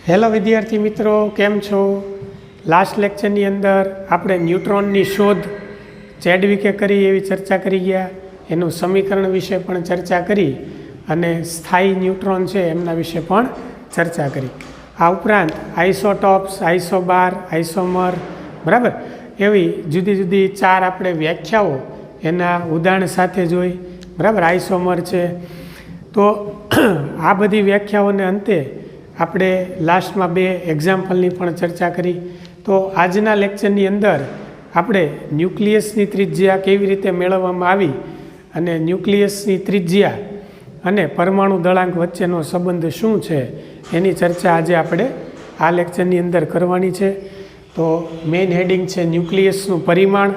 Hello વિદ્યાર્થી મિત્રો, કેમ છો? લાસ્ટ લેક્ચરની અંદર આપણે ન્યુટ્રોનની શોધ ચેડવિકે કરી એવી ચર્ચા કરી ગયા, એનું સમીકરણ વિશે પણ ચર્ચા કરી અને સ્થાયી ન્યુટ્રોન છે એમના વિશે પણ ચર્ચા કરી. આ ઉપરાંત આઇસોટોપ્સ, આઇસોબાર, આઇસોમર, બરાબર, એવી જુદી જુદી ચાર આપણે વ્યાખ્યાઓ એના ઉદાહરણ સાથે જોઈ, બરાબર. આઇસોમર છે તો આ બધી વ્યાખ્યાઓને અંતે આપણે લાસ્ટમાં બે એક્ઝામ્પલની પણ ચર્ચા કરી. તો આજના લેક્ચરની અંદર આપણે ન્યુક્લિયસની ત્રિજ્યા કેવી રીતે મેળવવામાં આવી અને ન્યુક્લિયસની ત્રિજ્યા અને પરમાણુ દળાંક વચ્ચેનો સંબંધ શું છે એની ચર્ચા આજે આપણે આ લેક્ચરની અંદર કરવાની છે. તો મેઇન હેડિંગ છે ન્યુક્લિયસનું પરિમાણ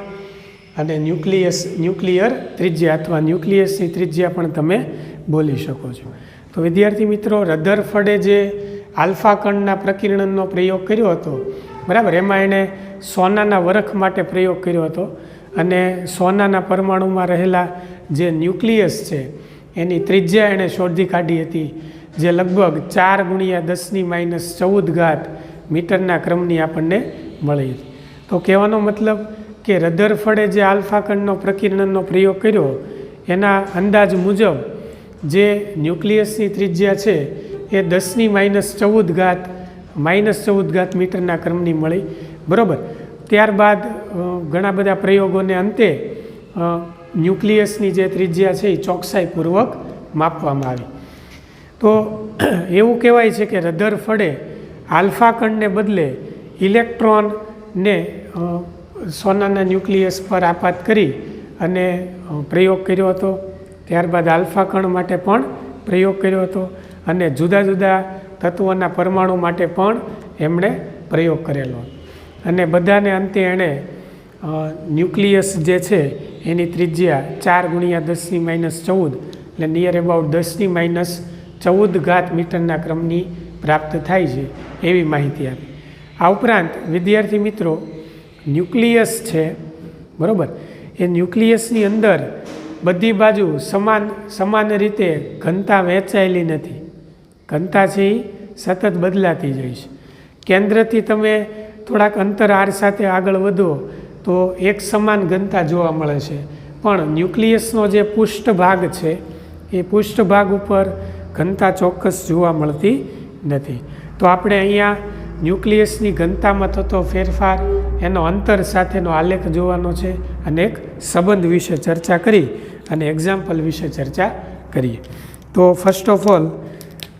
અને ન્યુક્લિયર ત્રિજ્યા અથવા ન્યુક્લિયસની ત્રિજ્યા પણ તમે બોલી શકો છો. તો વિદ્યાર્થી મિત્રો, રધરફર્ડે જે આલ્ફા કણના પ્રકિરણનો પ્રયોગ કર્યો હતો, બરાબર, એમાં એણે સોનાના વરખ માટે પ્રયોગ કર્યો હતો અને સોનાના પરમાણુમાં રહેલા જે ન્યુક્લિયસ છે એની ત્રિજ્યા એણે શોધી કાઢી હતી, જે લગભગ 4×10⁻14 મીટરના ક્રમની આપણને મળી હતી. તો કહેવાનો મતલબ કે રધરફર્ડે જે આલ્ફા કણનો પ્રકિરણનો પ્રયોગ કર્યો એના અંદાજ મુજબ જે ન્યુક્લિયસની ત્રિજ્યા છે એ 10⁻14 મીટરના ક્રમની મળી, બરાબર. ત્યારબાદ ઘણા બધા પ્રયોગોને અંતે ન્યુક્લિયસની જે ત્રિજ્યા છે એ ચોકસાઈપૂર્વક માપવામાં આવી. તો એવું કહેવાય છે કે રધરફર્ડે આલ્ફા કણને બદલે ઇલેક્ટ્રોનને સોનાના ન્યુક્લિયસ પર આપાત કરી અને પ્રયોગ કર્યો હતો. ત્યારબાદ આલ્ફા કણ માટે પણ પ્રયોગ કર્યો હતો અને જુદા જુદા તત્વોના પરમાણુ માટે પણ એમણે પ્રયોગ કરેલો અને બધાને અંતે એણે ન્યુક્લિયસ જે છે એની ત્રિજ્યા 4×10⁻14 એટલે નિયર અબાઉટ 10⁻14 મીટરના ક્રમની પ્રાપ્ત થાય છે એવી માહિતી આપી. આ ઉપરાંત વિદ્યાર્થી મિત્રો, ન્યુક્લિયસ છે, બરાબર, એ ન્યુક્લિયસની અંદર બધી બાજુ સમાન રીતે ઘનતા વહેંચાયેલી નથી. ઘનતા છે એ સતત બદલાતી જાય છે. કેન્દ્રથી તમે થોડાક અંતર આર સાથે આગળ વધો તો એક સમાન ઘનતા જોવા મળે છે, પણ ન્યુક્લિયસનો જે પૃષ્ઠભાગ છે એ પૃષ્ઠભાગ ઉપર ઘનતા ચોક્કસ જોવા મળતી નથી. તો આપણે અહીંયા ન્યુક્લિયસની ઘનતામાં થતો ફેરફાર, એનો અંતર સાથેનો આલેખ જોવાનો છે અને એક સંબંધ વિશે ચર્ચા કરી અને એક્ઝામ્પલ વિશે ચર્ચા કરીએ. તો ફર્સ્ટ ઓફ ઓલ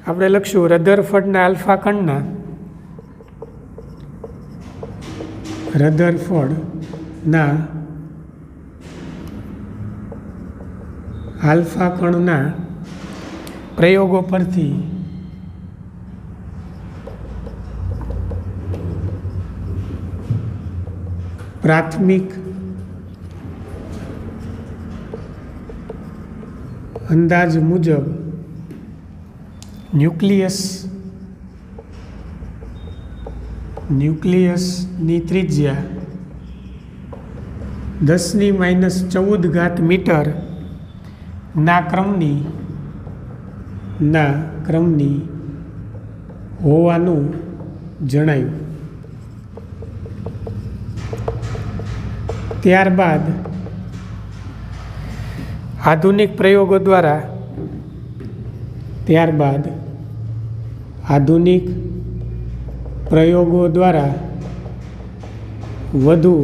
આપણે લખશું રધરફર્ડના આલ્ફા કણના આલ્ફા કણના પ્રયોગો પરથી પ્રાથમિક અંદાજ મુજબ ન્યુક્લિયસની ત્રિજ્યા 10⁻14 મીટર ના ક્રમની હોવાનું જણાયું. ત્યારબાદ આધુનિક પ્રયોગો દ્વારા વધુ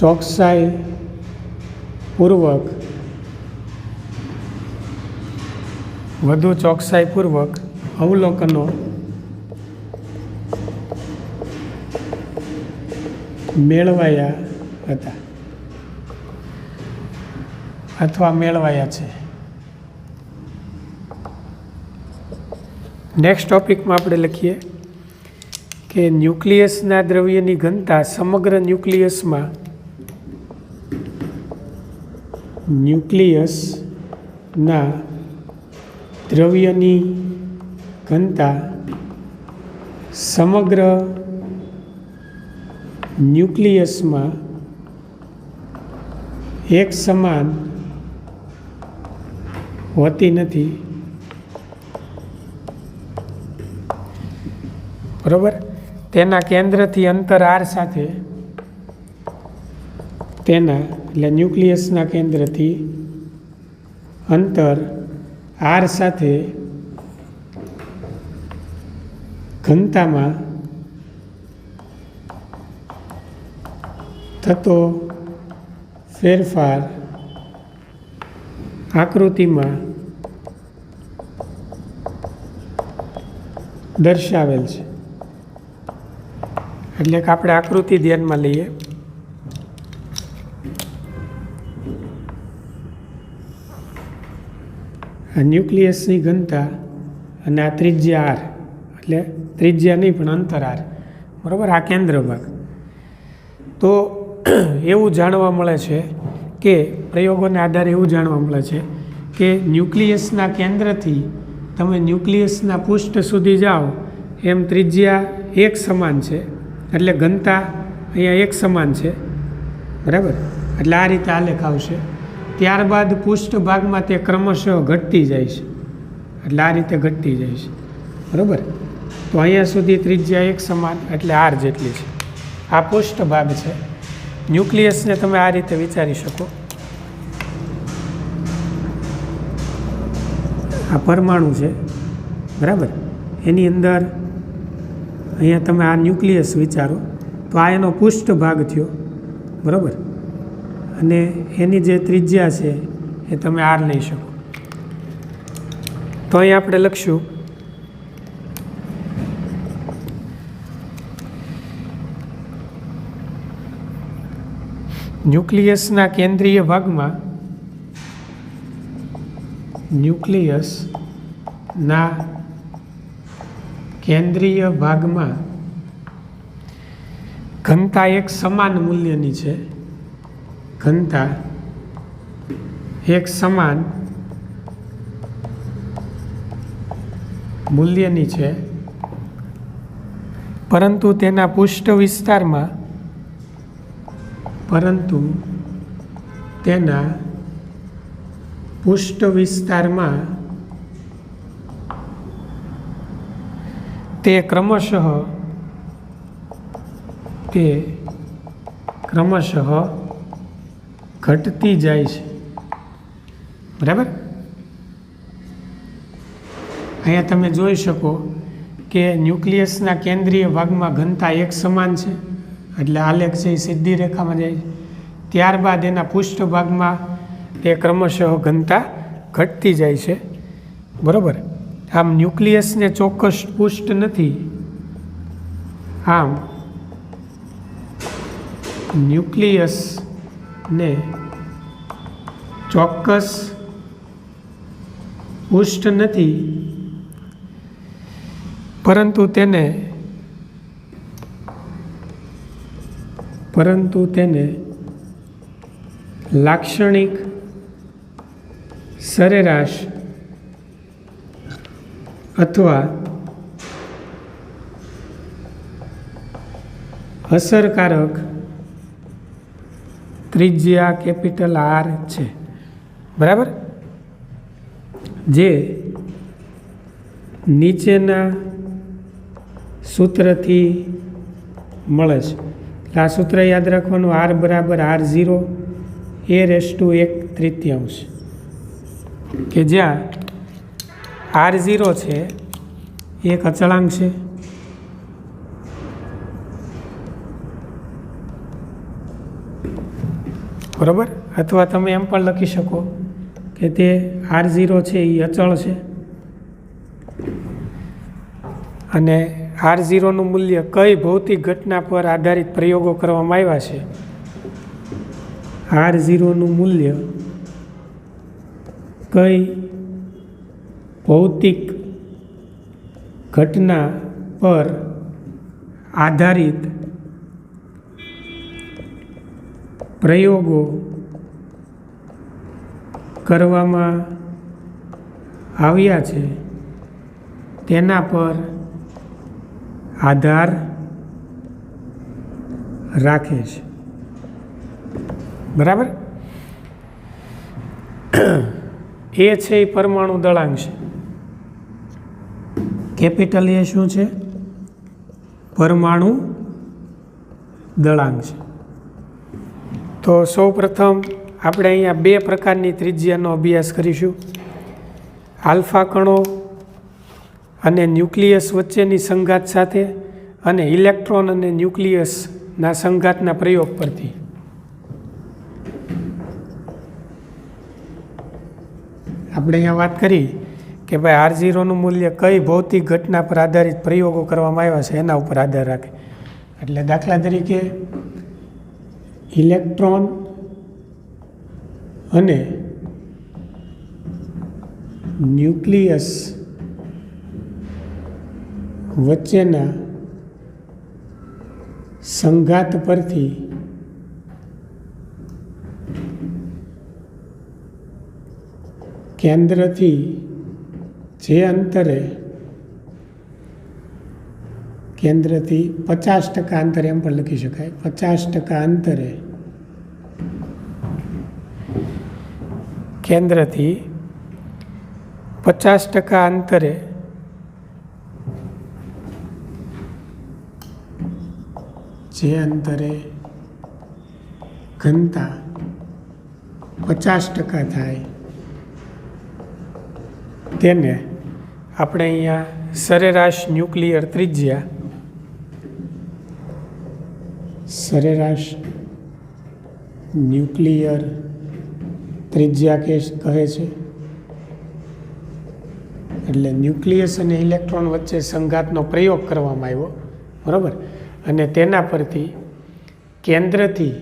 ચોકસાઈપૂર્વક અવલોકનો મેળવાયા હતા અથવા મેળવાયા છે. નેક્સ્ટ ટોપિકમાં આપણે લખીએ કે ન્યુક્લિયસના દ્રવ્યની ઘનતા સમગ્ર ન્યુક્લિયસના દ્રવ્યની ઘનતા સમગ્ર ન્યુક્લિયસમાં એક સમાન હોતી નથી. બરાબર. તેના કેન્દ્રથી અંતર આર સાથે તેના એટલે ન્યુક્લિયસના કેન્દ્રથી અંતર આર સાથે ઘનતામાં થતો ફેરફાર આકૃતિમાં દર્શાવેલ છે. એટલે કે આપણે આકૃતિ ધ્યાનમાં લઈએ. આ ન્યુક્લિયસની ઘનતા અને આ ત્રિજ્યા આર, એટલે ત્રિજ્યા નહીં પણ અંતર આર, બરાબર, આ કેન્દ્ર ભાગ. તો એવું જાણવા મળે છે કે પ્રયોગોના આધારે એવું જાણવા મળે છે કે ન્યુક્લિયસના કેન્દ્રથી તમે ન્યુક્લિયસના પૃષ્ઠ સુધી જાઓ એમ ત્રિજ્યા એક સમાન છે, એટલે ઘનતા અહીંયા એક સમાન છે, બરાબર. એટલે આ રીતે આલેખ આવશે. ત્યારબાદ પૃષ્ઠ ભાગમાં તે ક્રમશઃ ઘટતી જાય છે, એટલે આ રીતે ઘટતી જાય છે, બરાબર. તો અહીંયા સુધી ત્રિજ્યા એક સમાન એટલે આર જેટલી છે. આ પૃષ્ઠ ભાગ છે. ન્યુક્લિયસને તમે આ રીતે વિચારી શકો. આ પરમાણુ છે, બરાબર. એની અંદર અહીંયા તમે આ ન્યુક્લિયસ વિચારો તો આ એનો પૃષ્ઠ ભાગ થયો, બરાબર. અને એની જે ત્રિજ્યા છે એ તમે આર લઈ શકો. તો અહીં આપણે લખશું ન્યુક્લિયસના કેન્દ્રીય ભાગમાં ઘનતા એક સમાન મૂલ્યની છે. ઘનતા એક સમાન મૂલ્યની છે, પરંતુ તેના પૃષ્ઠ વિસ્તારમાં તે ક્રમશઃ ઘટતી જાય છે, બરાબર. અહીંયા તમે જોઈ શકો કે ન્યુક્લિયસના કેન્દ્રીય ભાગમાં ઘનતા એક સમાન છે, એટલે આલેખ છે એ સીધી રેખામાં જાય છે. ત્યારબાદ એના પૃષ્ઠ ભાગમાં તે ક્રમશઃ ઘનતા ઘટતી જાય છે, બરાબર. આમ ન્યુક્લિયસને ચોક્કસ પૃષ્ઠ નથી, આમ ન્યુક્લિયસને ચોક્કસ પૃષ્ઠ નથી, પરંતુ તેને લાક્ષણિક સરેરાશ અથવા અસરકારક ત્રિજ્યા કેપિટલ આર છે, બરાબર. જે નીચેના સૂત્રથી મળે છે. આ સૂત્ર યાદ રાખવાનું, આર બરાબર R0 a⁻⁰, કે જ્યાં R0 છે એક અચળાંક છે, બરાબર. અથવા તમે એમ પણ લખી શકો કે તે R0 છે એ અચળ છે, અને R0નું મૂલ્ય કઈ ભૌતિક ઘટના પર આધારિત પ્રયોગો કરવામાં આવ્યા છે. R0નું મૂલ્ય કઈ ભૌતિક ઘટના પર આધારિત પ્રયોગો કરવામાં આવ્યા છે તેના પર આધાર રાખે છે, બરાબર. એ છે એ પરમાણુ દળાંક છે. કેપિટલ એ શું છે? પરમાણુ દળાંક છે. તો સૌ પ્રથમ આપણે અહીંયા બે પ્રકારની ત્રિજ્યાનો અભ્યાસ કરીશું. આલ્ફા કણો અને ન્યુક્લિયસ વચ્ચેની સંઘાત સાથે અને ઇલેક્ટ્રોન અને ન્યુક્લિયસના સંઘાતના પ્રયોગ પરથી. આપણે અહીંયા વાત કરી કે ભાઈ R0નું મૂલ્ય કઈ ભૌતિક ઘટના પર આધારિત પ્રયોગો કરવામાં આવ્યા છે એના ઉપર આધાર રાખે. એટલે દાખલા તરીકે ઇલેક્ટ્રોન અને ન્યુક્લિયસ વચ્ચેના સંઘાત પરથી કેન્દ્રથી જે અંતરે કેન્દ્રથી 50% અંતરે એમ પણ લખી શકાય, 50% અંતરે કેન્દ્રથી 50% અંતરે જે અંતરે ઘનતા 50% થાય તેને આપણે અહીંયા સરેરાશ ન્યુક્લિયર ત્રિજ્યા કહે છે. એટલે ન્યુક્લિયસ અને ઇલેક્ટ્રોન વચ્ચે સંઘાતનો પ્રયોગ કરવામાં આવ્યો, બરાબર. અને તેના પરથી કેન્દ્રથી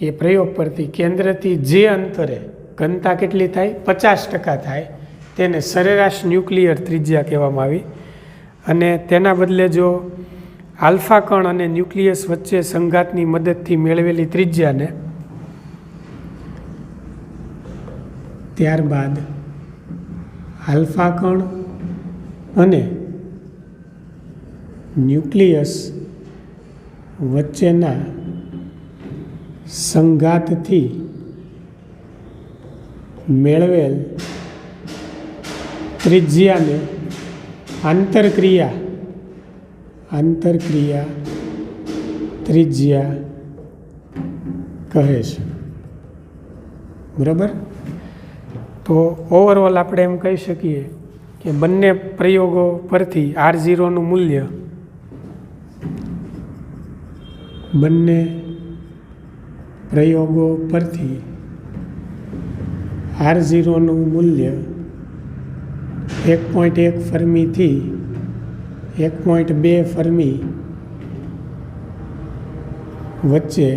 એ પ્રયોગ પરથી કેન્દ્રથી જે અંતરે ઘનતા કેટલી થાય 50% થાય તેને સરેરાશ ન્યુક્લિયર ત્રિજ્યા કહેવામાં આવી. અને તેના બદલે જો આલ્ફા કણ અને ન્યુક્લિયસ વચ્ચે સંઘાતની મદદથી મેળવેલી ત્રિજ્યાને ત્યારબાદ આલ્ફા કણ અને ન્યુક્લિયસ વચ્ચેના સંઘાતથી મેળવેલ ત્રિજ્યાને આંતરક્રિયા ત્રિજ્યા કહે છે, બરાબર. તો ઓવરઓલ આપણે એમ કહી શકીએ કે બંને પ્રયોગો પરથી R0નું મૂલ્ય R0નું મૂલ્ય 1.1 ફર્મીથી 1.2 ફર્મી વચ્ચે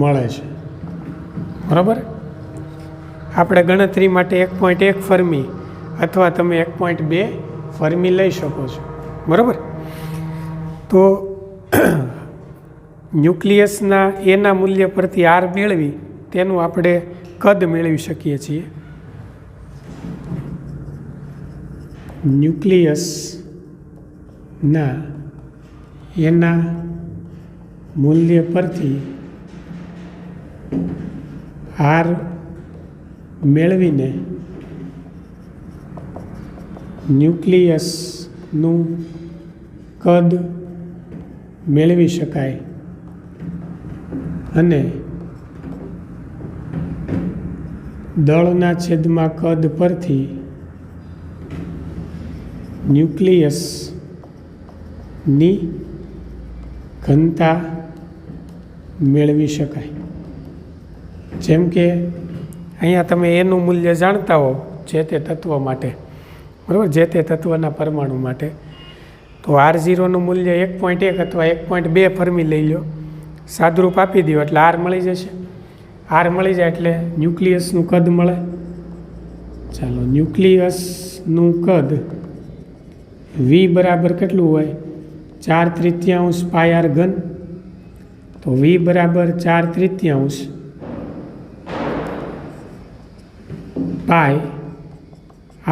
મળે છે, બરાબર. આપણે ગણતરી માટે 1.1 ફર્મી અથવા તમે 1.2 ફર્મી લઈ શકો છો, બરાબર. તો ન્યુક્લિયસના એના મૂલ્ય પરથી R મેળવી તેનું આપણે કદ મેળવી શકીએ છીએ. ન્યુક્લિયસના એના મૂલ્ય પરથી R મેળવીને ન્યુક્લિયસનું કદ મેળવી શકાય અને દળના છેદમાં કદ પરથી ન્યુક્લિયસની ઘનતા મેળવી શકાય. જેમ કે અહીંયા તમે એનું મૂલ્ય જાણતા હો જે તે તત્વ માટે, બરાબર, જે તે તત્વના પરમાણુ માટે. તો R0નું મૂલ્ય 1.1 અથવા 1.2 ફર્મી લઈ લો, સાદુરૂપ આપી દો એટલે R મળી જશે. R મળી જાય એટલે ન્યુક્લિયસનું કદ મળે. ચાલો, ન્યુક્લિયસનું કદ V બરાબર કેટલું હોય 4/3 પાય R ઘન. તો V બરાબર 4/3 પાય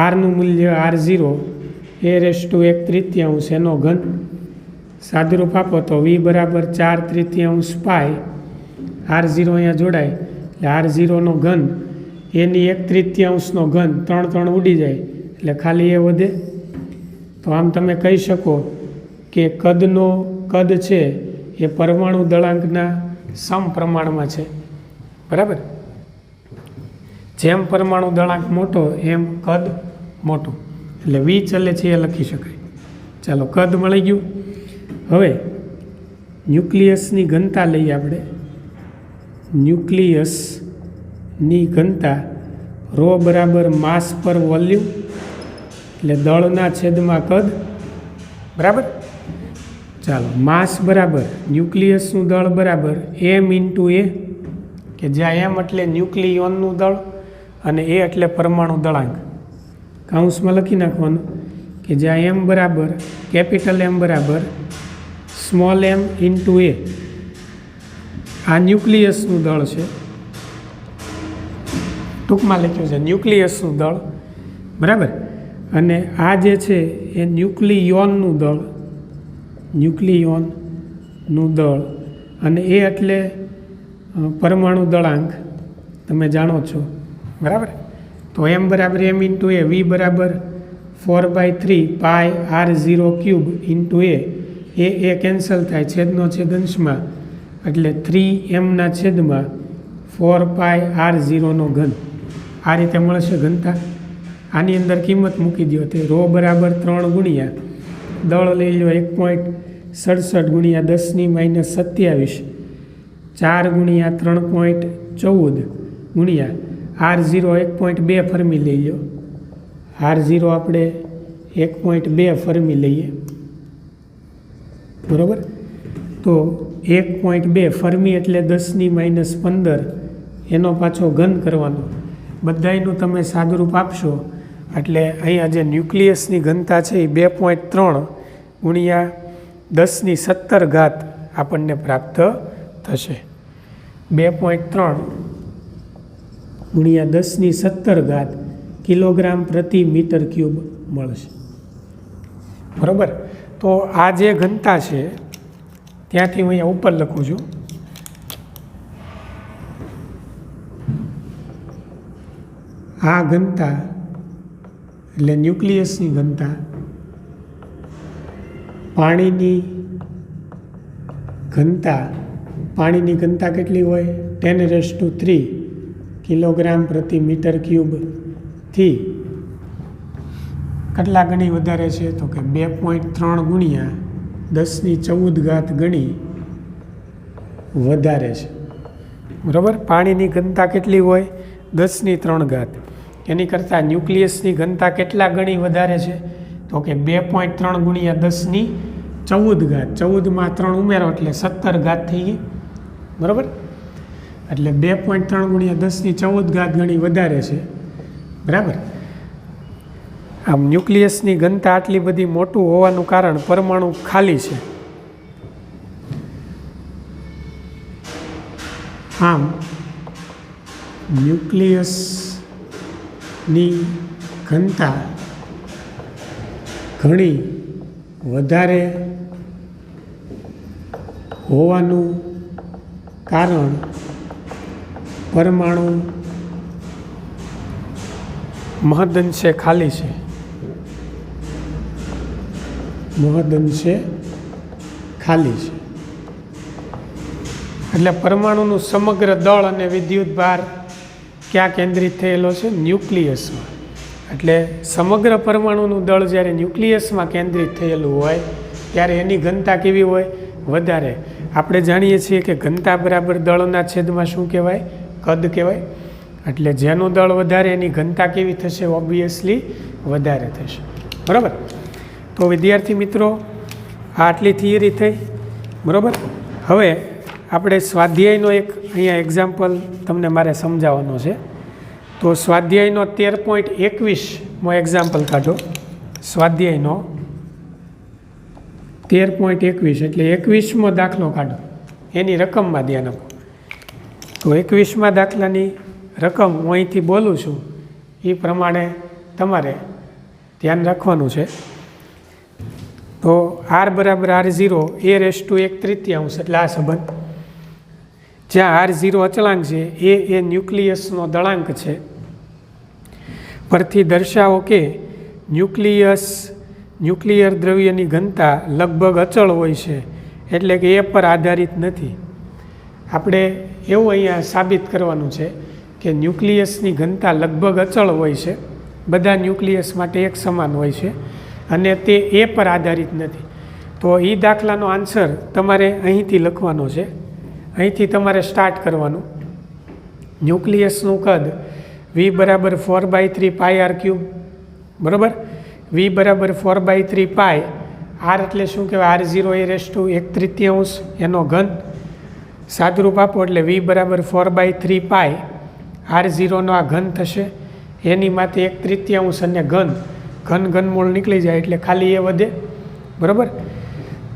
આરનું મૂલ્ય R0 a⁻1/3 એનો ઘન. સાદુરૂપ આપો તો V બરાબર 4/3 પાય R0 અહીંયા જોડાય એટલે R0નો ઘન એની 1/3નો ઘન 3 ઉડી જાય એટલે ખાલી એ વધે. તો આમ તમે કહી શકો કે કદ છે એ પરમાણુ દળાંકના સમપ્રમાણમાં છે, બરાબર. જેમ પરમાણુ દળાંક મોટો એમ કદ મોટું, એટલે વી ચલે છે એ લખી શકાય. ચાલો, કદ મળી ગયું. હવે ન્યુક્લિયસની ઘનતા લઈએ આપણે. ન્યુક્લિયસની ઘનતા ρ બરાબર માસ પર વોલ્યુમ, એટલે દળના છેદમાં કદ, બરાબર. ચાલો, માસ બરાબર ન્યુક્લિયસનું દળ બરાબર m × a, કે જ્યાં m એટલે ન્યુક્લિયોનનું દળ અને a એટલે પરમાણુ દળાંક. કાઉન્સમાં લખી નાખવાનું કે જ્યાં m બરાબર કેપિટલ M બરાબર સ્મોલ m × a. આ ન્યુક્લિયસનું દળ છે, ટૂંકમાં લખ્યું છે ન્યુક્લિયસનું દળ, બરાબર. અને આ જે છે એ ન્યુક્લિયોનનું દળ, ન્યુક્લિયોનનું દળ, અને એ એટલે પરમાણુ દળાંક તમે જાણો છો, બરાબર. તો m બરાબર m × a, v બરાબર 4/3 પાઈ r0³ × a કેન્સલ થાય, છેદનો છેદ અંશમાં, એટલે 3m/4 પાઈ r0³. આ રીતે મળશે ઘનતા. આની અંદર કિંમત મૂકી દો તે ρ બરાબર 3 ગુણ્યા દળ લઈ લો 1.67 × 10⁻27, 4 ગુણ્યા 3.14 ગુણ્યા r0 1.2 ફરમી લઈ લો. r0 આપણે 1.2 ફરમી લઈએ, બરાબર. તો 1.2 ફરમી એટલે 10⁻15, એનો પાછો ઘન કરવાનો. બધાયનું તમે સાદુરૂપ આપશો એટલે અહીંયા જે ન્યુક્લિયસની ઘનતા છે એ 2.3 ગુણ્યા 10⁻17 આપણને પ્રાપ્ત થશે. 2.3 ગુણ્યા 10⁻17 કિલોગ્રામ પ્રતિ મીટર ક્યુબ મળશે, બરાબર. તો આ જે ઘનતા છે ત્યાંથી હું અહીંયા ઉપર લખું છું. આ ઘનતા એટલે ન્યુક્લિયસની ઘનતા પાણીની ઘનતા કેટલી હોય? 10⁻³ કિલોગ્રામ પ્રતિ મીટર ક્યુબથી કેટલા ગણી વધારે છે? તો કે 2.3 ગુણ્યા 10⁻14 ગણી વધારે છે, બરાબર. પાણીની ઘનતા કેટલી હોય? 10⁻3. એની કરતાં ન્યુક્લિયસની ઘનતા કેટલા ગણી વધારે છે? તો કે 2.3 ગુણ્યા 10⁻14, 14માં 3 ઉમેરો એટલે 17 થઈ ગઈ, બરાબર. એટલે 2.3 ગુણ્યા 10⁻14 ગણી વધારે છે, બરાબર. આમ ન્યુક્લિયસની ઘનતા આટલી બધી મોટું હોવાનું કારણ પરમાણુ ખાલી છે. આમ ન્યુક્લિયસની ઘનતા ઘણી વધારે હોવાનું કારણ પરમાણુ મહદઅંશે ખાલી છે, એટલે પરમાણુનું સમગ્ર દળ અને વિદ્યુત ભાર ક્યાં કેન્દ્રિત થયેલો છે? ન્યુક્લિયસમાં. એટલે સમગ્ર પરમાણુનું દળ જ્યારે ન્યુક્લિયસમાં કેન્દ્રિત થયેલું હોય ત્યારે એની ઘનતા કેવી હોય? વધારે. આપણે જાણીએ છીએ કે ઘનતા બરાબર દળના છેદમાં શું કહેવાય? કદ કહેવાય. એટલે જેનું દળ વધારે એની ઘનતા કેવી થશે? ઓબ્વિયસલી વધારે થશે, બરાબર. તો વિદ્યાર્થી મિત્રો, આટલી થિયરી થઈ, બરાબર. હવે આપણે સ્વાધ્યાયનો એક અહીંયા એક્ઝામ્પલ તમને મારે સમજાવવાનો છે. તો સ્વાધ્યાયનો 13.21 એક્ઝામ્પલ કાઢો. સ્વાધ્યાયનો 13.21 એટલે 21મો દાખલો કાઢો, એની રકમમાં ધ્યાન આપો. તો 21મા દાખલાની રકમ હું અહીંથી બોલું છું એ પ્રમાણે તમારે ધ્યાન રાખવાનું છે. તો r બરાબર r0 a⁻1/3 એટલે આ સંબંધ, જ્યાં r0 અચળાંક છે, એ ન્યુક્લિયસનો દળાંક છે. પરથી દર્શાવો કે ન્યુક્લિયસ ન્યુક્લિયર દ્રવ્યની ઘનતા લગભગ અચળ હોય છે, એટલે કે એ પર આધારિત નથી. આપણે એવું અહીંયા સાબિત કરવાનું છે કે ન્યુક્લિયસની ઘનતા લગભગ અચળ હોય છે, બધા ન્યુક્લિયસ માટે એક સમાન હોય છે અને તે એ પર આધારિત નથી. તો એ દાખલાનો આન્સર તમારે અહીંથી લખવાનો છે. અહીંથી તમારે સ્ટાર્ટ કરવાનું. ન્યુક્લિયસનું કદ V બરાબર 4/3 પાઈ આર ક્યુબ, બરાબર. V બરાબર 4/3 પાઈ, આર એટલે શું કહેવાય, R0 એ રેસ ટુ 1/3 એનો ઘન. સાદુરૂપ આપો એટલે V બરાબર 4/3 પાઈ R0નો આ ઘન થશે, એની માથે 1/3 અને ઘન ઘનમૂળ નીકળી જાય એટલે ખાલી એ વધે, બરાબર.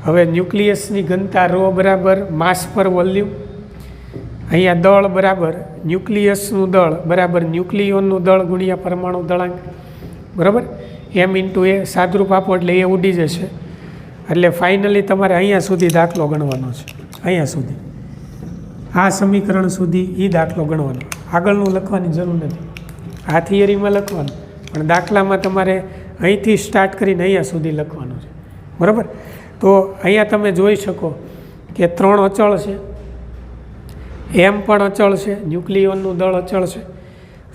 હવે ન્યુક્લિયસની ઘનતા ρ બરાબર માસ પર વોલ્યુમ. અહીંયા દળ બરાબર ન્યુક્લિયસનું દળ બરાબર ન્યુક્લિયોનનું દળ ગુણ્યા પરમાણુ દળાંક, બરાબર. M × A સાદુરૂપ આપો એટલે એ ઉડી જશે. એટલે ફાઇનલી તમારે અહીંયા સુધી દાખલો ગણવાનો છે, અહીંયા સુધી, આ સમીકરણ સુધી એ દાખલો ગણવાનો. આગળનું લખવાની જરૂર નથી, આ થિયરીમાં લખવાનું, પણ દાખલામાં તમારે અહીંથી સ્ટાર્ટ કરીને અહીંયા સુધી લખવાનું છે, બરાબર. તો અહીંયા તમે જોઈ શકો કે 3 અચળ છે, M પણ અચળ છે, ન્યુક્લિયોનનું દળ અચળ છે,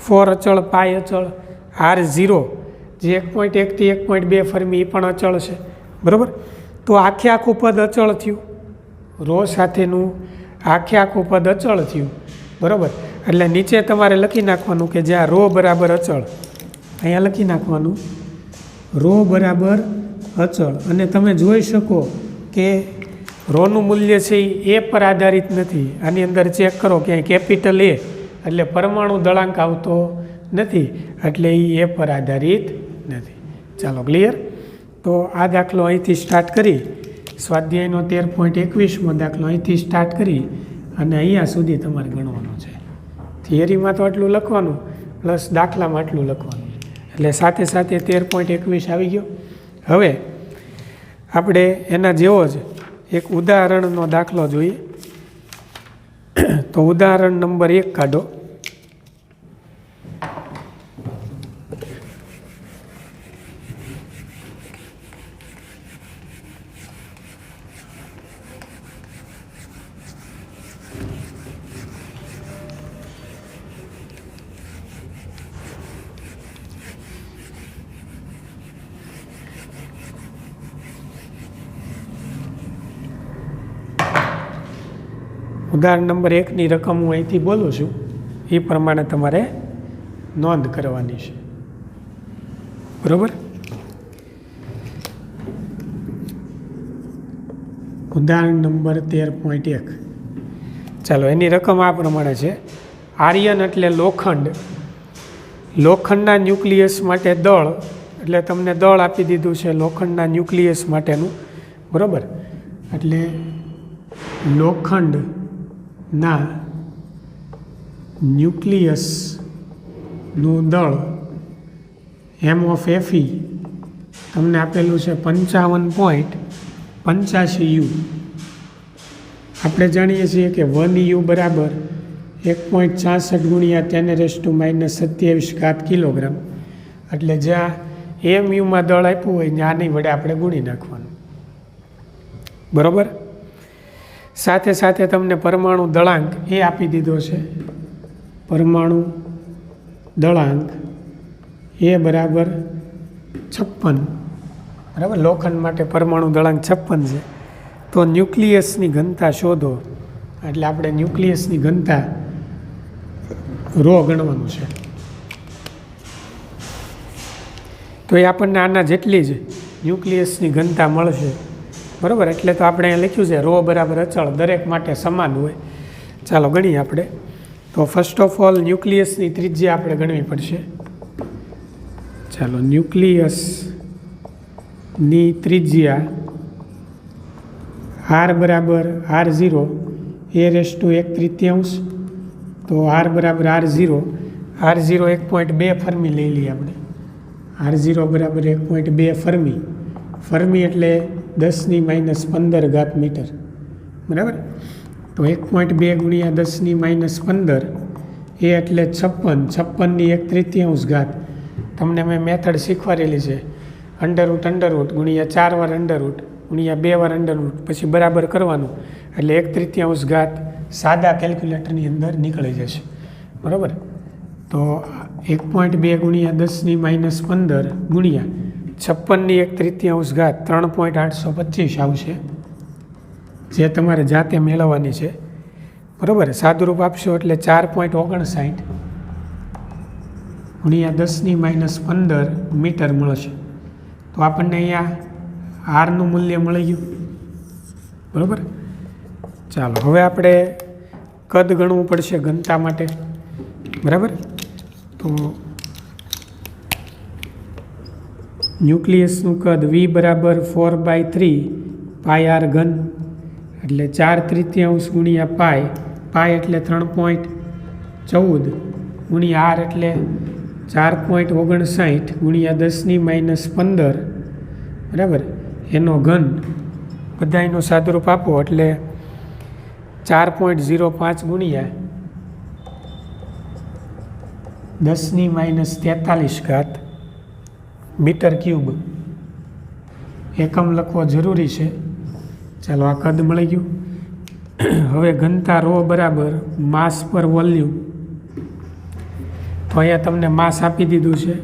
4 અચળ, પાઈ અચળ, R0 જે 1.1 થી 1.2 ફર્મી એ પણ અચળ છે, બરાબર. તો આખું પદ અચળ થયું, ρ સાથેનું આખું પદ અચળ થયું, બરાબર. એટલે નીચે તમારે લખી નાખવાનું કે જ્યાં ρ બરાબર અચળ, અહીંયા લખી નાખવાનું ρ બરાબર અચળ. અને તમે જોઈ શકો કે ρનું મૂલ્ય છે એ પર આધારિત નથી. આની અંદર ચેક કરો ક્યાંય કેપિટલ A એટલે પરમાણુ દળાંક આવતો નથી, એટલે એ પર આધારિત નથી. ચાલો, ક્લિયર. તો આ દાખલો અહીંથી સ્ટાર્ટ કરી, સ્વાધ્યાયનો 13.21મો દાખલો અહીંથી સ્ટાર્ટ કરી અને અહીંયા સુધી તમારે ગણવાનો છે. થિયરીમાં તો આટલું લખવાનું પ્લસ દાખલામાં આટલું લખવાનું, એટલે સાથે સાથે 13.21 આવી ગયો. હવે આપણે એના જેવો જ એક ઉદાહરણનો દાખલો જોઈએ. તો ઉદાહરણ નંબર 1 કાઢો. ઉદાહરણ નંબર 1ની રકમ હું અહીંથી બોલું છું, એ પ્રમાણે તમારે નોંધ કરવાની છે, બરાબર. ઉદાહરણ નંબર 13.1. ચાલો, એની રકમ આ પ્રમાણે છે. આર્યન એટલે લોખંડ, લોખંડના ન્યુક્લિયસ માટે દળ, એટલે તમને દળ આપી દીધું છે લોખંડના ન્યુક્લિયસ માટેનું, બરાબર. એટલે લોખંડના ન્યુક્લિયસનું દળ MOFE તમને આપેલું છે 55.85 U. આપણે જાણીએ છીએ કે 1 U બરાબર 1.66 ગુણ્યા 10⁻⁻27 કિલોગ્રામ. એટલે જ્યાં MUમાં દળ આપ્યું હોય ત્યાં આની વડે આપણે ગુણી નાખવાનું, બરાબર. સાથે સાથે તમને પરમાણુ દળાંક એ આપી દીધો છે. પરમાણુ દળાંક એ બરાબર 56, બરાબર. લોખંડ માટે પરમાણુ દળાંક 56 છે. તો ન્યુક્લિયસની ઘનતા શોધો, એટલે આપણે ન્યુક્લિયસની ઘનતા ρ ગણવાનું છે. તો એ આપણને આના જેટલી જ ન્યુક્લિયસની ઘનતા મળશે, બરાબર. એટલે તો આપણે અહીંયા લખ્યું છે ρ બરાબર અચળ, દરેક માટે સમાન હોય. ચાલો ગણીએ આપણે. તો ફર્સ્ટ ઓફ ઓલ ન્યુક્લિયસની ત્રિજ્યા આપણે ગણવી પડશે. ચાલો, ન્યુક્લિયસની ત્રિજ્યા R બરાબર R0 a⁻⁰. તો R બરાબર R0 1.2 ફર્મી લઈ લઈએ આપણે. R0 બરાબર 1.2 ફર્મી. ફર્મી એટલે 10⁻15 મીટર, બરાબર. તો 1.2 ગુણ્યા 10⁻15 એ એટલે 56, 56ની 1/3 તમને મેં મેથડ શીખવાડેલી છે. અંડરરૂટ ગુણ્યા 4 વાર અંડરરૂટ ગુણ્યા 2 વાર અંડરરૂટ પછી બરાબર કરવાનું એટલે 1/3 ઘાત સાદા કેલ્ક્યુલેટરની અંદર નીકળી જશે. બરાબર. તો 1.2 ગુણ્યા 10⁻15 ગુણ્યા 56 1/3 ઘાત 3.825 આવશે, જે તમારે જાતે મેળવવાની છે. બરાબર. સાદુરૂપ આપશો એટલે 4.59 ગુણ્યા 10⁻15 મીટર મળશે. તો આપણને અહીંયા આરનું મૂલ્ય મળી ગયું. બરાબર. ચાલો હવે આપણે કદ ગણવું પડશે ઘનતા માટે. બરાબર. તો ન્યુક્લિયસનું કદ V બરાબર 4/3 πr ઘન એટલે 4/3 ગુણ્યા પાય એટલે 3.14 ગુણ્યા r એટલે 4.59 ગુણ્યા 10⁻15 બરાબર એનો ઘન બધાયનો સાદુરૂપ આપો એટલે 4.05 ગુણ્યા 10⁻43 ઘાત મીટર ક્યુબ એકમ લખવો જરૂરી છે. ચાલો આ કદ મળી ગયું. હવે ઘનતા ρ બરાબર માસ પર વોલ્યુમ. તો અહીંયા તમને માસ આપી દીધું છે.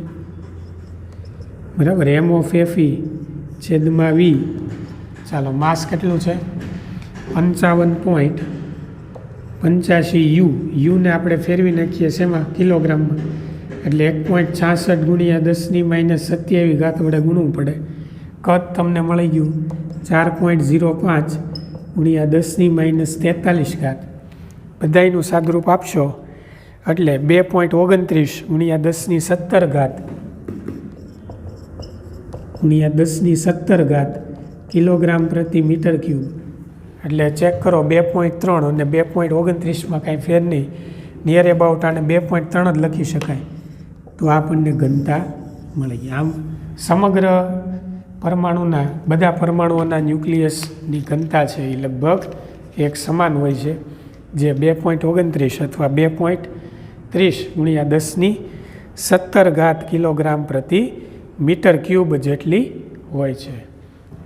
બરાબર. M/Fe છેદમાં V. ચાલો માસ કેટલું છે 55.85 યુને આપણે ફેરવી નાખીએ છે એમાં કિલોગ્રામમાં એટલે 1.66 ગુણ્યા 10⁻27 ઘાત વડે ગુણવું પડે. કદ તમને મળી ગયું 4.05 ગુણ્યા 10⁻43 ઘાત. બધાયનું સાદુરૂપ આપશો એટલે 2.29 ગુણ્યા 10⁻17 ઘાત ગુણ્યા 10⁻17 ઘાત કિલોગ્રામ પ્રતિ મીટર ક્યુબ. એટલે ચેક કરો 2.3 અને 2.29માં કાંઈ ફેર નહીં, નિયર એબાઉટ આને 2.3 જ લખી શકાય. તો આપણને ઘનતા મળી ગઈ. આમ સમગ્ર પરમાણુના બધા પરમાણુઓના ન્યુક્લિયસની ઘનતા છે એ લગભગ એક સમાન હોય છે, જે 2.29 અથવા 2.30 ગુણ્યા 10⁻17 ઘાત કિલોગ્રામ પ્રતિ મીટર ક્યુબ જેટલી હોય છે.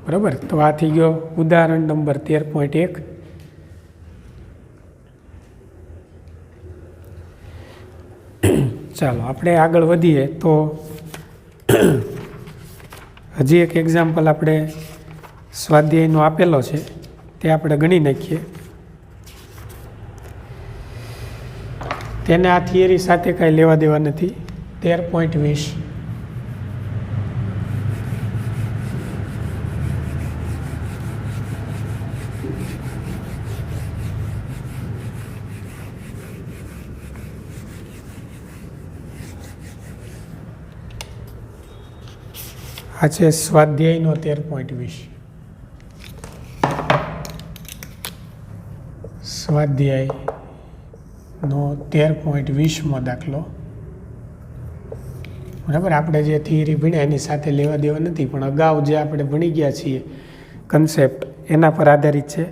બરાબર. તો આ થઈ ગયો ઉદાહરણ નંબર 13.1. ચાલો આપણે આગળ વધીએ તો હજી એક એક્ઝામ્પલ આપણે સ્વાધ્યાયનો આપેલો છે તે આપણે ગણી નાખીએ. તેને આ થિયરી સાથે કાંઈ લેવા દેવા નથી. 13.20 આ છે સ્વાધ્યાયનો 13.20. સ્વાધ્યાયનો 13.20મો દાખલો. બરાબર. આપણે જે થિયરી ભણ્યા એની સાથે લેવા દેવા નથી, પણ અગાઉ જે આપણે ભણી ગયા છીએ કન્સેપ્ટ એના પર આધારિત છે.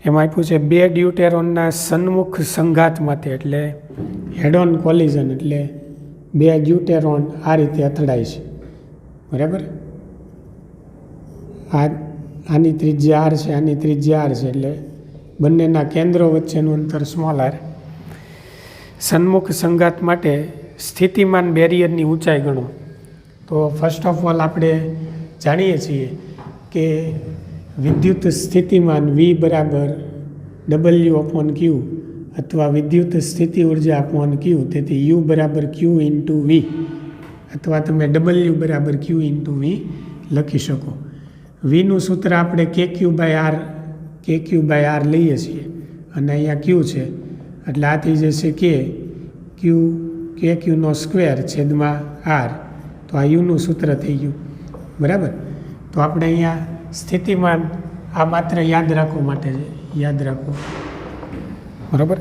એમાં આપ્યું છે 2 ડ્યુટેરોનના સન્મુખ સંઘાત માટે, એટલે હેડ ઓન કોલિઝન, એટલે 2 ડ્યુટેરોન આ રીતે અથડાય છે. બરાબર. આની ત્રિજ્યા r છે, આની ત્રિજ્યા r છે, એટલે બંનેના કેન્દ્રો વચ્ચેનું અંતર સ્મોલ r. સન્મુખ સંઘાત માટે સ્થિતિમાન બેરિયરની ઊંચાઈ ગણો. તો ફર્સ્ટ ઓફ ઓલ આપણે જાણીએ છીએ કે વિદ્યુત સ્થિતિમાન V બરાબર W/Q અથવા વિદ્યુત સ્થિતિ ઉર્જા અપોન Q. તેથી U બરાબર Q ઇન્ટુ V અથવા તમે W બરાબર Q ઇન્ટુ V લખી શકો. Vનું સૂત્ર આપણે KQ/R લઈએ છીએ અને અહીંયા Q છે એટલે આ થઈ જશે KQનો સ્ક્વેર છેદમાં R. તો આ યુનું સૂત્ર થઈ ગયું. બરાબર. તો આપણે અહીંયા સ્થિતિમાન આ માત્ર યાદ રાખવા માટે છે, યાદ રાખો. બરાબર.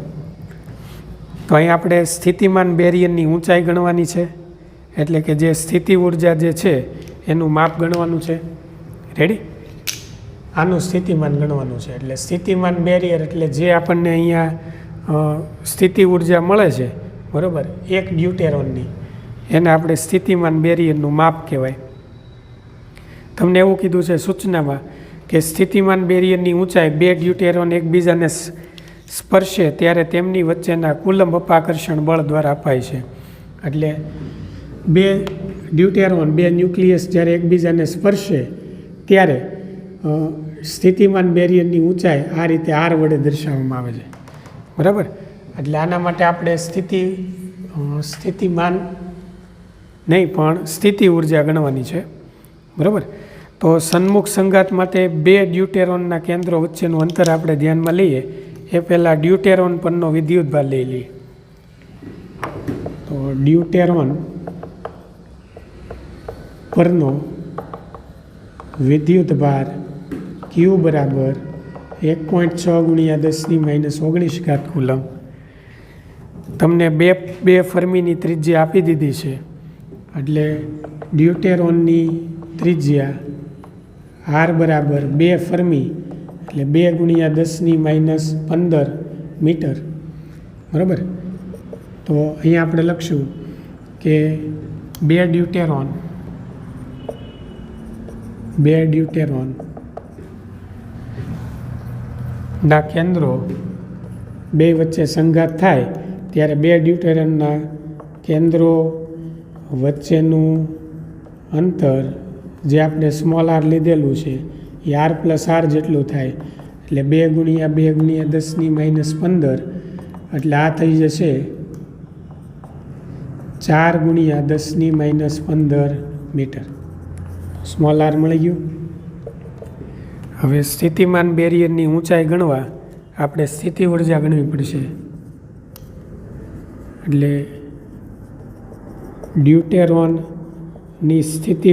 તો અહીં આપણે સ્થિતિમાન બેરિયરની ઊંચાઈ ગણવાની છે, એટલે કે જે સ્થિતિ ઉર્જા જે છે એનું માપ ગણવાનું છે. રેડી. આનું સ્થિતિમાન ગણવાનું છે. એટલે સ્થિતિમાન બેરિયર એટલે જે આપણને અહીંયા સ્થિતિ ઉર્જા મળે છે, બરાબર, એક ડ્યુટેરોનની, એને આપણે સ્થિતિમાન બેરિયરનું માપ કહેવાય. તમને એવું કીધું છે સૂચનામાં કે સ્થિતિમાન બેરિયરની ઊંચાઈ બે ડ્યુટેરોન એકબીજાને સ્પર્શે ત્યારે તેમની વચ્ચેના કુલંબ અપાકર્ષણ બળ દ્વારા અપાય છે. એટલે બે ડ્યુટેરોન બે ન્યુક્લિયસ જ્યારે એકબીજાને સ્પર્શે ત્યારે સ્થિતિમાન બેરિયરની ઊંચાઈ આ રીતે આર વડે દર્શાવવામાં આવે છે. બરાબર. એટલે આના માટે આપણે સ્થિતિમાન નહીં પણ સ્થિતિ ઉર્જા ગણવાની છે. બરાબર. તો સન્મુખ સંઘાત માટે બે ડ્યુટેરોનના કેન્દ્રો વચ્ચેનું અંતર આપણે ધ્યાનમાં લઈએ. એ પહેલાં ડ્યુટેરોન પરનો વિદ્યુતભાર લઈ લઈએ. તો ડ્યુટેરોન પરનો વિદ્યુતભાર ક્યુ બરાબર 1.6 × 10⁻⁻19 કુલમ. તમને બે ફર્મીની ત્રિજ્યા આપી દીધી છે. એટલે ડ્યુટેરોનની ત્રિજ્યા આર બરાબર 2 ફર્મી એટલે 2 × 10⁻15 મીટર. બરાબર. તો અહીંયા આપણે લખશું કે બે ડ્યુટેરોન ના કેન્દ્રો બે વચ્ચે સંઘાત થાય ત્યારે બે ડ્યુટેરોનના કેન્દ્રો વચ્ચેનું અંતર જે આપણે સ્મોલ આર લીધેલું છે એ આર પ્લસ આર જેટલું થાય. એટલે 2 × 2 × 10⁻15 એટલે આ થઈ જશે 4 × 10⁻15 મીટર. સ્મોલ આર મળી ગયું. હવે સ્થિતિમાન બેરિયરની ઊંચાઈ ગણવા આપણે સ્થિતિ ઉર્જા ગણવી પડશે. એટલે ડ્યુટેરોનની સ્થિતિ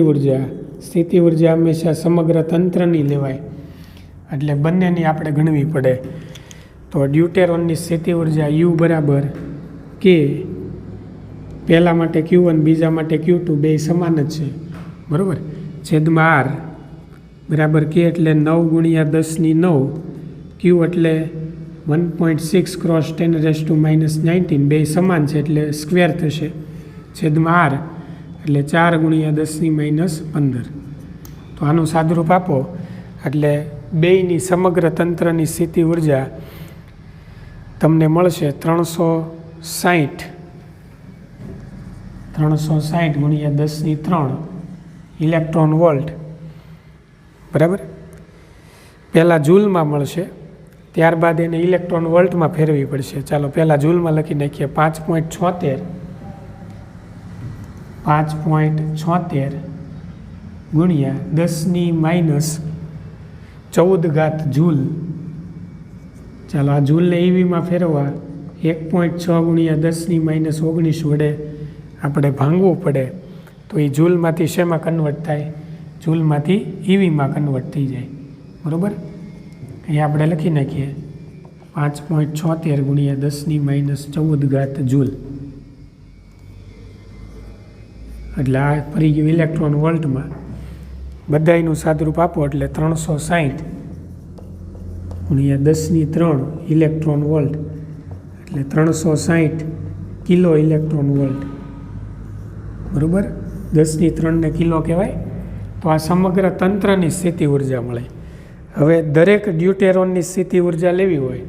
ઉર્જા હંમેશા સમગ્ર તંત્રની લેવાય. એટલે બંનેની આપણે ગણવી પડે. તો ડ્યુટેરોનની સ્થિતિ ઉર્જા યુ બરાબર કે પહેલા માટે Q1 બીજા માટે Q2 બે સમાન જ છે. બરાબર. છેદમાં આર બરાબર કે એટલે 9 × 10⁹ ક્યુ એટલે 1.6 × 10⁻⁻19 બે સમાન છે એટલે સ્ક્વેર થશે. છેદમાં આર એટલે 4 × 10⁻15. તો આનું સાદુરૂપ આપો એટલે બેયની સમગ્ર તંત્રની સ્થિતિ ઉર્જા તમને મળશે 360 × 10⁻³ ઇલેક્ટ્રોન વોલ્ટ. બરાબર. પહેલાં જૂલમાં મળશે, ત્યારબાદ એને ઇલેક્ટ્રોન વોલ્ટમાં ફેરવવી પડશે. ચાલો પહેલાં જૂલમાં લખી નાખીએ. 5.76 × 10⁻14 જૂલ. ચાલો આ જૂલને ઈવીમાં ફેરવવા 1.6 × 10⁻19 વડે આપણે ભાંગવું પડે. તો એ જૂલમાંથી શેમાં કન્વર્ટ થાય? જૂલમાંથી ઈવીમાં કન્વર્ટ થઈ જાય. બરાબર. અહીંયા આપણે લખી નાખીએ 5.76 × 10⁻14 જૂલ. એટલે આ ફરી ગયું ઇલેક્ટ્રોન વોલ્ટમાં. બધાયનું સાદુરૂપ આપો એટલે 360 × 10⁻³ ઇલેક્ટ્રોન વોલ્ટ એટલે 360 કિલો ઇલેક્ટ્રોન વોલ્ટ. બરાબર. 10⁻³ ને કિલો કહેવાય. તો આ સમગ્ર તંત્રની સ્થિતિ ઉર્જા મળે. હવે દરેક ડ્યુટેરોનની સ્થિતિ ઉર્જા લેવી હોય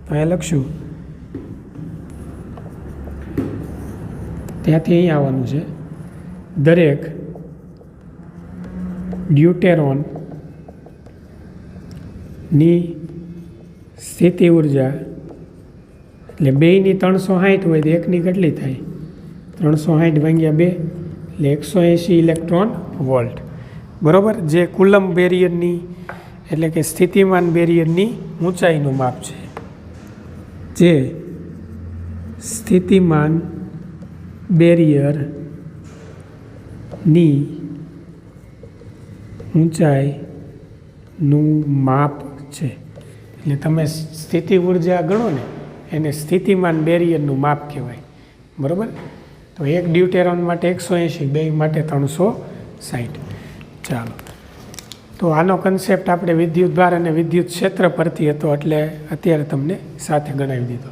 તો એ લખશું. ત્યાંથી અહીં આવવાનું છે. દરેક ડ્યુટેરોનની સ્થિતિ ઉર્જા એટલે બેયની 360 હોય તો એકની કેટલી થાય? 360 ભાગ્યા 2 એટલે 180 ઇલેક્ટ્રોન વોલ્ટ. બરાબર. જે કુલમ બેરિયરની એટલે કે સ્થિતિમાન બેરિયરની ઊંચાઈનું માપ છે. જે સ્થિતિમાન બેરિયરની ઊંચાઈનું માપ છે. એટલે તમે સ્થિતિ ઉર્જા ગણો ને એને સ્થિતિમાન બેરિયરનું માપ કહેવાય. બરાબર. તો એક ડ્યુટેરોન માટે 180, બે માટે 360. ચાલો. તો આનો કન્સેપ્ટ આપણે વિદ્યુતભાર અને વિદ્યુત ક્ષેત્ર પરથી હતો એટલે અત્યારે તમને સાથે ગણાવી દીધો.